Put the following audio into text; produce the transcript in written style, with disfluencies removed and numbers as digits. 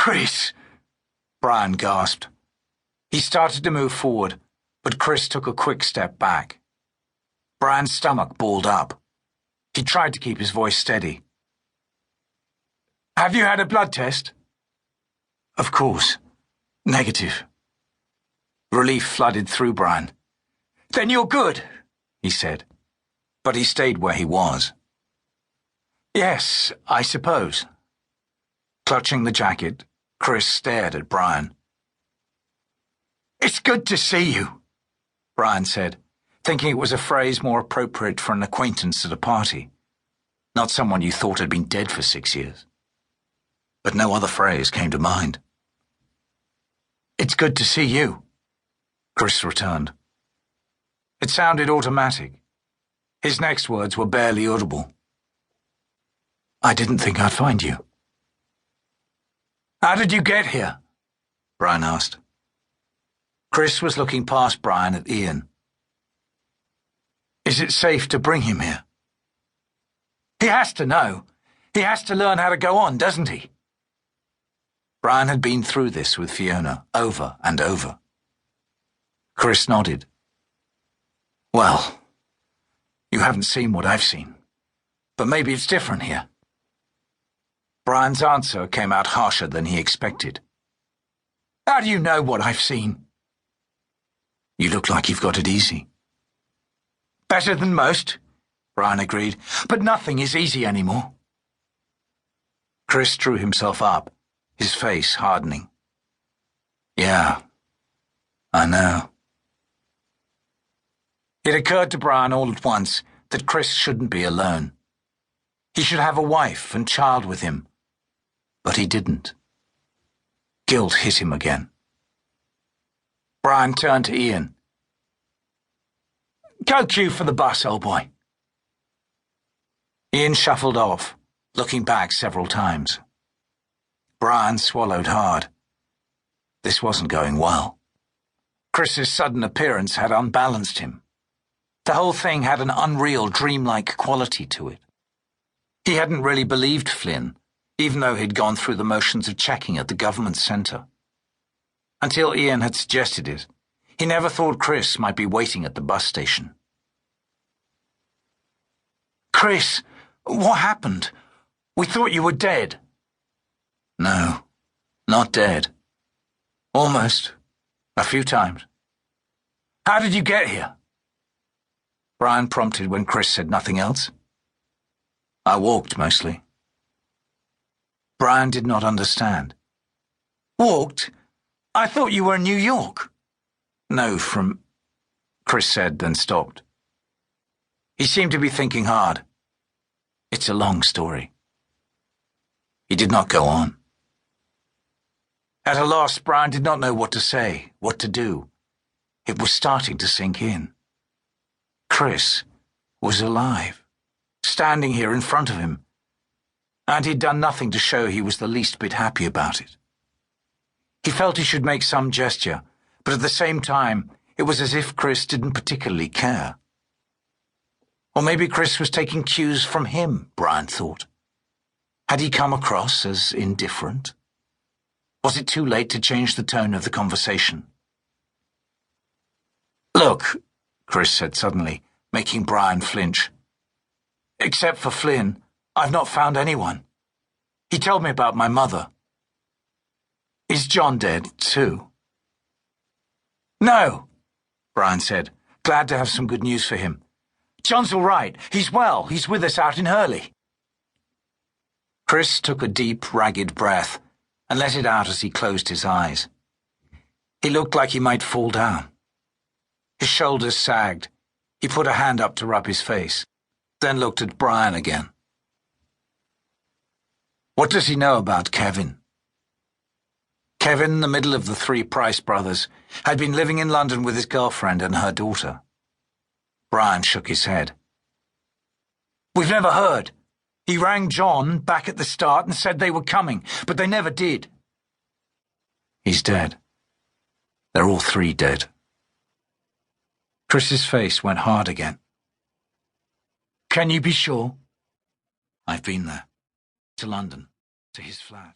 Chris! Brian gasped. He started to move forward, but Chris took a quick step back. Brian's stomach balled up. He tried to keep his voice steady. Have you had a blood test? Of course. Negative. Relief flooded through Brian. Then you're good, he said. But he stayed where he was. Yes, I suppose. Clutching the jacket, Chris stared at Brian. It's good to see you, Brian said, thinking it was a phrase more appropriate for an acquaintance at a party, not someone you thought had been dead for 6 years. But no other phrase came to mind. It's good to see you, Chris returned. It sounded automatic. His next words were barely audible. I didn't think I'd find you. How did you get here? Brian asked. Chris was looking past Brian at Ian. Is it safe to bring him here? He has to know. He has to learn how to go on, doesn't he? Brian had been through this with Fiona over and over. Chris nodded. Well, you haven't seen what I've seen, but maybe it's different here. Brian's answer came out harsher than he expected. How do you know what I've seen? You look like you've got it easy. Better than most, Brian agreed, but nothing is easy anymore. Chris drew himself up, his face hardening. Yeah, I know. It occurred to Brian all at once that Chris shouldn't be alone. He should have a wife and child with him. But he didn't. Guilt hit him again. Brian turned to Ian. Go queue for the bus, old boy. Ian shuffled off, looking back several times. Brian swallowed hard. This wasn't going well. Chris's sudden appearance had unbalanced him. The whole thing had an unreal, dreamlike quality to it. He hadn't really believed Flynn, even though he'd gone through the motions of checking at the government centre. Until Ian had suggested it, he never thought Chris might be waiting at the bus station. Chris, what happened? We thought you were dead. No, not dead. Almost. A few times. How did you get here? Brian prompted when Chris said nothing else. I walked, mostly. Brian did not understand. Walked? I thought you were in New York. No, Chris said, then stopped. He seemed to be thinking hard. It's a long story. He did not go on. At a loss, Brian did not know what to say, what to do. It was starting to sink in. Chris was alive, standing here in front of him, and he'd done nothing to show he was the least bit happy about it. He felt he should make some gesture, but at the same time, it was as if Chris didn't particularly care. Or maybe Chris was taking cues from him, Brian thought. Had he come across as indifferent? Was it too late to change the tone of the conversation? Look, Chris said suddenly, making Brian flinch. Except for Flynn, I've not found anyone. He told me about my mother. Is John dead, too? No, Brian said, glad to have some good news for him. John's all right. He's well. He's with us out in Hurley. Chris took a deep, ragged breath and let it out as he closed his eyes. He looked like he might fall down. His shoulders sagged. He put a hand up to rub his face, then looked at Brian again. What does he know about Kevin? Kevin, the middle of the three Price brothers, had been living in London with his girlfriend and her daughter. Brian shook his head. We've never heard. He rang John back at the start and said they were coming, but they never did. He's dead. They're all three dead. Chris's face went hard again. Can you be sure? I've been there. To London. To his flat.